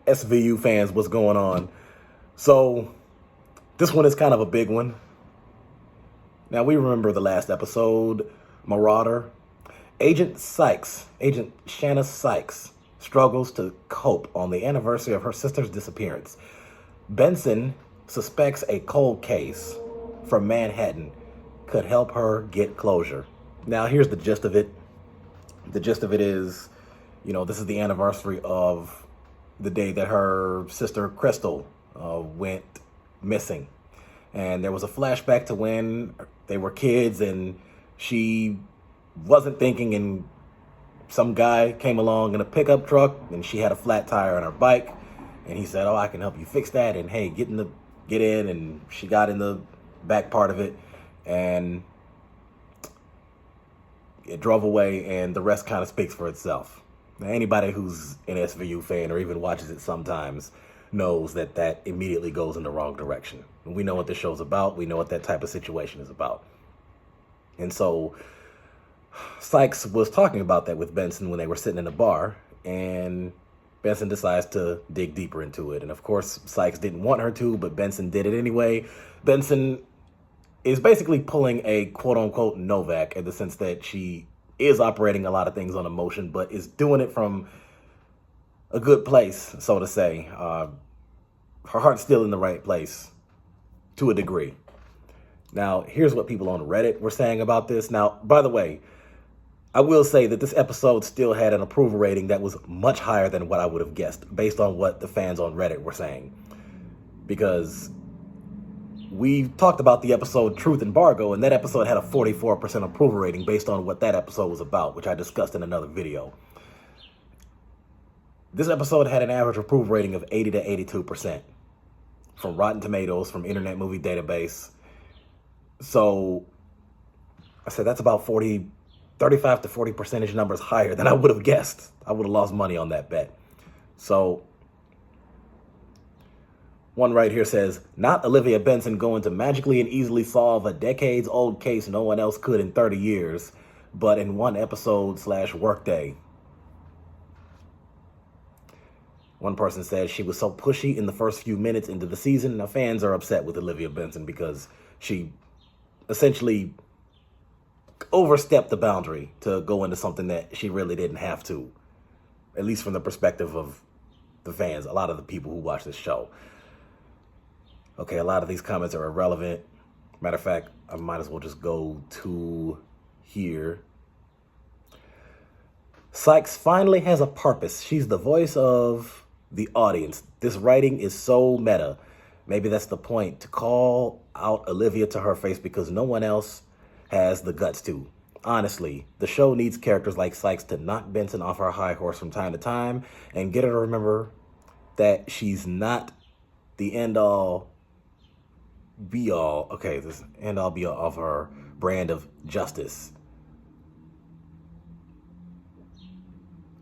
SVU fans what's going on. So this one is kind of a big one. Now, we remember the last episode, Marauder. Agent Shannah Sykes, struggles to cope on the anniversary of her sister's disappearance. Benson suspects a cold case from Manhattan could help her get closure. Now, here's the gist of it. The gist of it is, this is the anniversary of the day that her sister Crystal went missing. And there was a flashback to when they were kids and she wasn't thinking, and some guy came along in a pickup truck and she had a flat tire on her bike, and he said, "Oh, I can help you fix that, and hey, get in." And she got in the back part of it and it drove away, and the rest kind of speaks for itself. Now, anybody who's an SVU fan or even watches it sometimes knows that immediately goes in the wrong direction. And we know what this show's about. We know what that type of situation is about. And so Sykes was talking about that with Benson when they were sitting in a bar, and Benson decides to dig deeper into it. And of course, Sykes didn't want her to, but Benson did it anyway. Benson is basically pulling a quote-unquote Novak, in the sense that she is operating a lot of things on emotion, but is doing it from a good place, so to say. Her heart's still in the right place, to a degree. Now, here's what people on Reddit were saying about this. Now, by the way, I will say that this episode still had an approval rating that was much higher than what I would have guessed, based on what the fans on Reddit were saying. Because we talked about the episode Truth Embargo, and that episode had a 44% approval rating based on what that episode was about, which I discussed in another video. This episode had an average approval rating of 80 to 82% from Rotten Tomatoes, from Internet Movie Database. So I said that's about 35 to 40 percentage numbers higher than I would have guessed. I would have lost money on that bet. So one right here says, not Olivia Benson going to magically and easily solve a decades-old case no one else could in 30 years, but in one episode / workday. One person said she was so pushy in the first few minutes into the season. Now, fans are upset with Olivia Benson because she essentially overstepped the boundary to go into something that she really didn't have to, at least from the perspective of the fans, a lot of the people who watch this show. Okay, a lot of these comments are irrelevant. Matter of fact, I might as well just go to here. Sykes finally has a purpose. She's the voice of the audience. This writing is so meta. Maybe that's the point, to call out Olivia to her face because no one else has the guts to. Honestly, the show needs characters like Sykes to knock Benson off her high horse from time to time and get her to remember that she's not the end-all, be-all, this end-all, be-all of her brand of justice.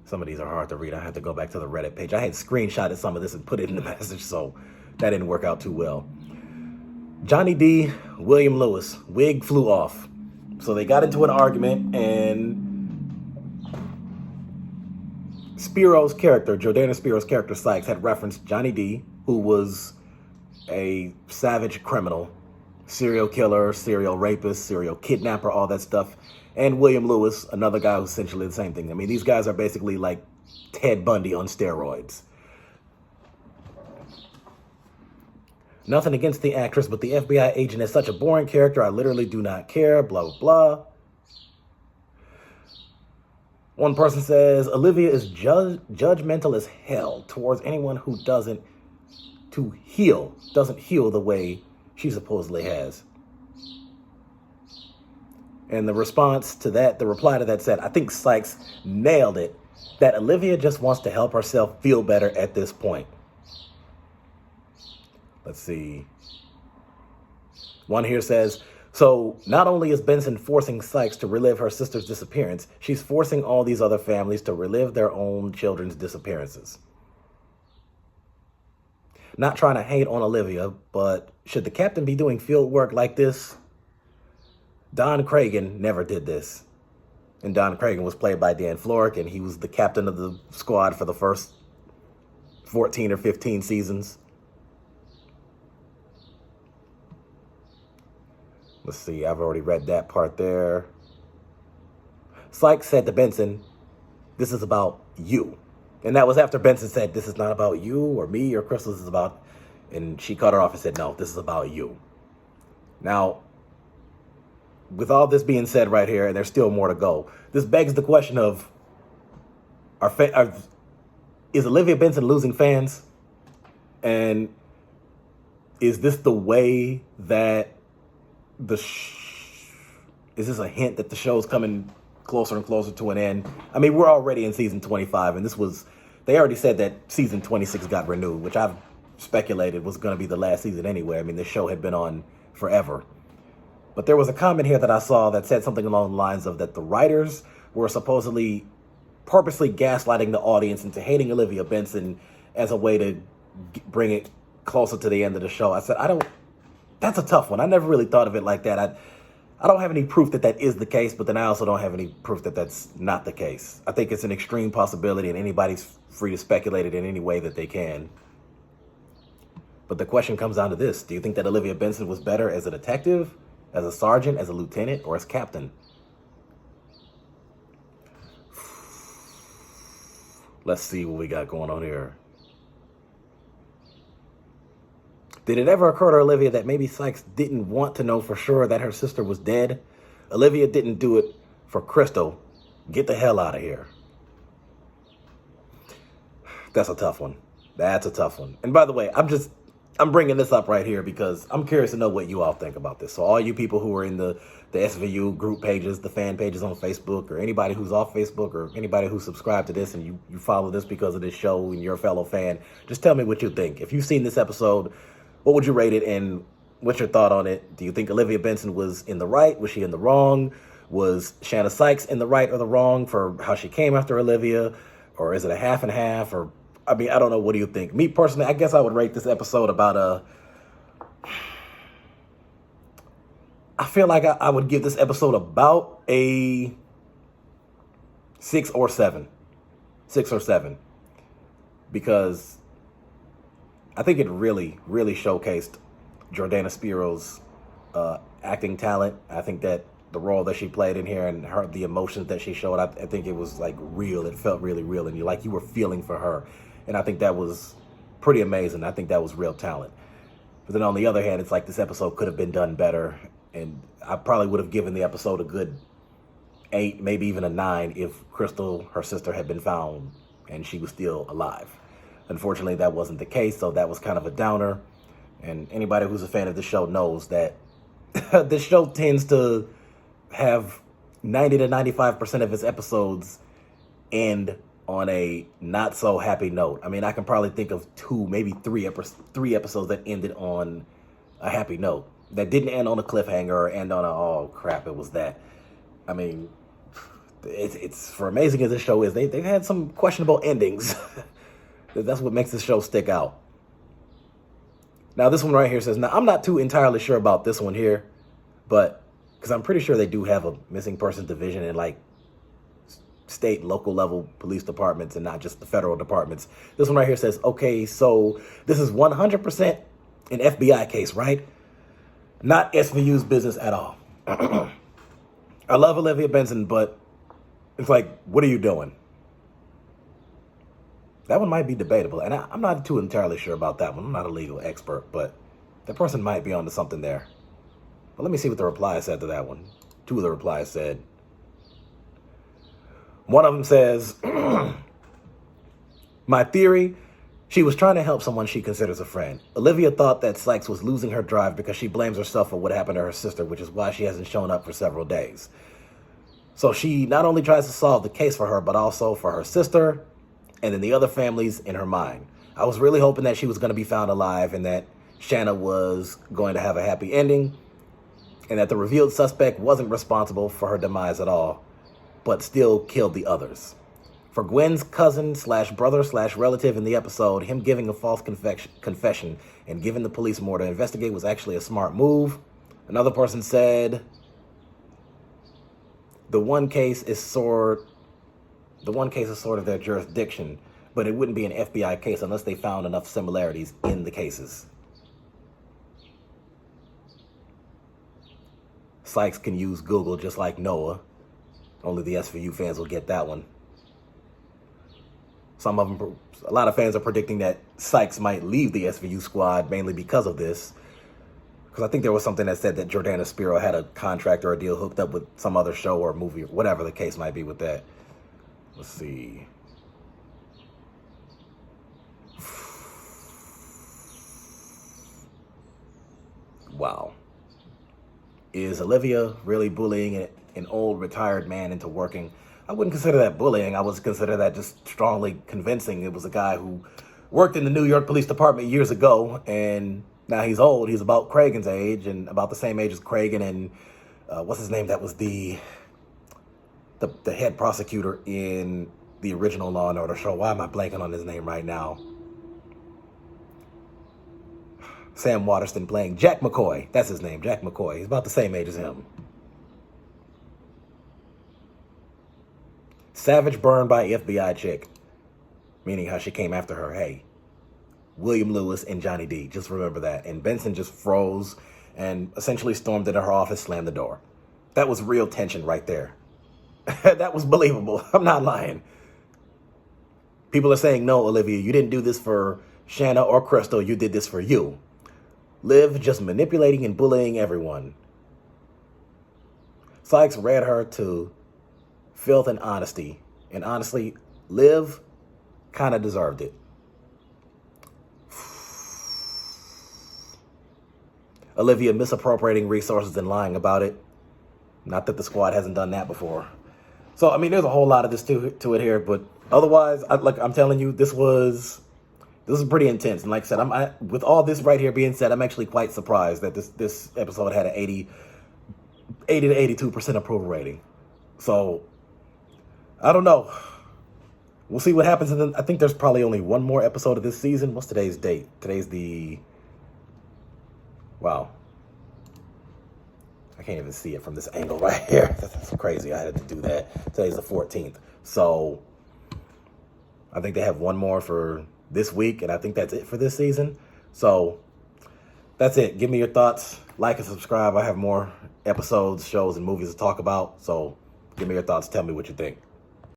Some of these are hard to read. I have to go back to the Reddit page. I had screenshotted some of this and put it in the message, so that didn't work out too well. Johnny D, William Lewis, wig flew off. So they got into an argument, and Spiro's character, Jordana Spiro's character, Sykes, had referenced Johnny D, who was a savage criminal, serial killer, serial rapist, serial kidnapper, all that stuff, and William Lewis, another guy who's essentially the same thing. I mean, these guys are basically like Ted Bundy on steroids. Nothing against the actress, but the FBI agent is such a boring character. I literally do not care, blah, blah, blah. One person says, Olivia is judgmental as hell towards anyone who doesn't heal the way she supposedly has. And the response to that, the reply to that said, I think Sykes nailed it, that Olivia just wants to help herself feel better at this point. Let's see. One here says, so not only is Benson forcing Sykes to relive her sister's disappearance, she's forcing all these other families to relive their own children's disappearances. Not trying to hate on Olivia, but should the captain be doing field work like this? Don Cragen never did this. And Don Cragen was played by Dan Florek, and he was the captain of the squad for the first 14 or 15 seasons. Let's see, I've already read that part there. Sykes said to Benson, "This is about you." And that was after Benson said, "This is not about you or me or Crystal, this is about," and she cut her off and said, "No, this is about you." Now, with all this being said right here, and there's still more to go, this begs the question of, is Olivia Benson losing fans? And is this the way that is this a hint that the show's coming closer and closer to an end? I mean, we're already in season 25, and they already said that season 26 got renewed, which I've speculated was going to be the last season anyway. I mean, this show had been on forever. But there was a comment here that I saw that said something along the lines of that the writers were supposedly purposely gaslighting the audience into hating Olivia Benson as a way to bring it closer to the end of the show. I said, that's a tough one. I never really thought of it like that. I don't have any proof that that is the case, but then I also don't have any proof that that's not the case. I think it's an extreme possibility, and anybody's free to speculate it in any way that they can. But the question comes down to this. Do you think that Olivia Benson was better as a detective, as a sergeant, as a lieutenant, or as captain? Let's see what we got going on here. Did it ever occur to Olivia that maybe Sykes didn't want to know for sure that her sister was dead? Olivia didn't do it for Crystal. Get the hell out of here. That's a tough one. That's a tough one. And by the way, I'm bringing this up right here because I'm curious to know what you all think about this. So all you people who are in the SVU group pages, the fan pages on Facebook, or anybody who's off Facebook, or anybody who's subscribed to this and you follow this because of this show and you're a fellow fan, just tell me what you think. If you've seen this episode, what would you rate it, and what's your thought on it? Do you think Olivia Benson was in the right? Was she in the wrong? Was Shannah Sykes in the right or the wrong for how she came after Olivia? Or is it a half and half? Or, I mean, I don't know. What do you think? Me personally, I guess I would rate this episode about I feel like I would give this episode about a 6 or 7. 6 or 7. Because I think it really, really showcased Jordana Spiro's acting talent. I think that the role that she played in here and the emotions that she showed, I think it was like real. It felt really real, and you were feeling for her. And I think that was pretty amazing. I think that was real talent. But then on the other hand, it's like this episode could have been done better. And I probably would have given the episode a good 8, maybe even a 9 if Crystal, her sister, had been found and she was still alive. Unfortunately, that wasn't the case, so that was kind of a downer. And anybody who's a fan of the show knows that this show tends to have 90 to 95% of its episodes end on a not so happy note. I mean, I can probably think of 2, maybe 3 episodes that ended on a happy note, that didn't end on a cliffhanger or end on a, oh crap, it was that. I mean, it's for amazing as this show is, they've had some questionable endings. That's what makes this show stick out. Now, this one right here says, now, I'm not too entirely sure about this one here, but because I'm pretty sure they do have a missing persons division in like state and local level police departments and not just the federal departments. This one right here says, okay, so this is 100% an FBI case, right? Not SVU's business at all. I love Olivia Benson, but it's like, what are you doing? That one might be debatable, and I'm not too entirely sure about that one. I'm not a legal expert, but that person might be onto something there. But let me see what the reply said to that one. 2 of the replies said. One of them says, my theory, she was trying to help someone she considers a friend. Olivia thought that Sykes was losing her drive because she blames herself for what happened to her sister, which is why she hasn't shown up for several days. So she not only tries to solve the case for her, but also for her sister and then the other families in her mind. I was really hoping that she was going to be found alive and that Shannah was going to have a happy ending and that the revealed suspect wasn't responsible for her demise at all, but still killed the others. For Gwen's cousin slash brother slash relative in the episode, him giving a false confession and giving the police more to investigate was actually a smart move. Another person said, the one case is sort of their jurisdiction, but it wouldn't be an FBI case unless they found enough similarities in the cases. Sykes can use Google just like Noah. Only the SVU fans will get that one. A lot of fans are predicting that Sykes might leave the SVU squad mainly because of this. Because I think there was something that said that Jordana Spiro had a contract or a deal hooked up with some other show or movie, or whatever the case might be with that. Let's see. Wow. Is Olivia really bullying an old retired man into working? I wouldn't consider that bullying. I would consider that just strongly convincing. It was a guy who worked in the New York Police Department years ago, and now he's old. He's about Cragen's age, and about the same age as Cragen and what's his name? That was the head prosecutor in the original Law and Order show. Why am I blanking on his name right now? Sam Waterston playing Jack McCoy. That's his name, Jack McCoy. He's about the same age as him. Savage burn by FBI chick. Meaning how she came after her. Hey, William Lewis and Johnny D. Just remember that. And Benson just froze and essentially stormed into her office, slammed the door. That was real tension right there. That was believable. I'm not lying. People are saying, no, Olivia, you didn't do this for Shannah or Crystal. You did this for you. Liv just manipulating and bullying everyone. Sykes read her to filth and honesty. And honestly, Liv kind of deserved it. Olivia misappropriating resources and lying about it. Not that the squad hasn't done that before. So, I mean, there's a whole lot of this to it here. But otherwise, I'm telling you, this is pretty intense. And like I said, with all this right here being said, I'm actually quite surprised that this episode had an 80 to 82% approval rating. So, I don't know. We'll see what happens. And then I think there's probably only one more episode of this season. What's today's date? Today's the... Wow. I can't even see it from this angle right here. That's crazy. I had to do that. Today's the 14th. So, I think they have one more for this week, and I think that's it for this season. So, that's it. Give me your thoughts. Like and subscribe. I have more episodes, shows, and movies to talk about. So, give me your thoughts. Tell me what you think.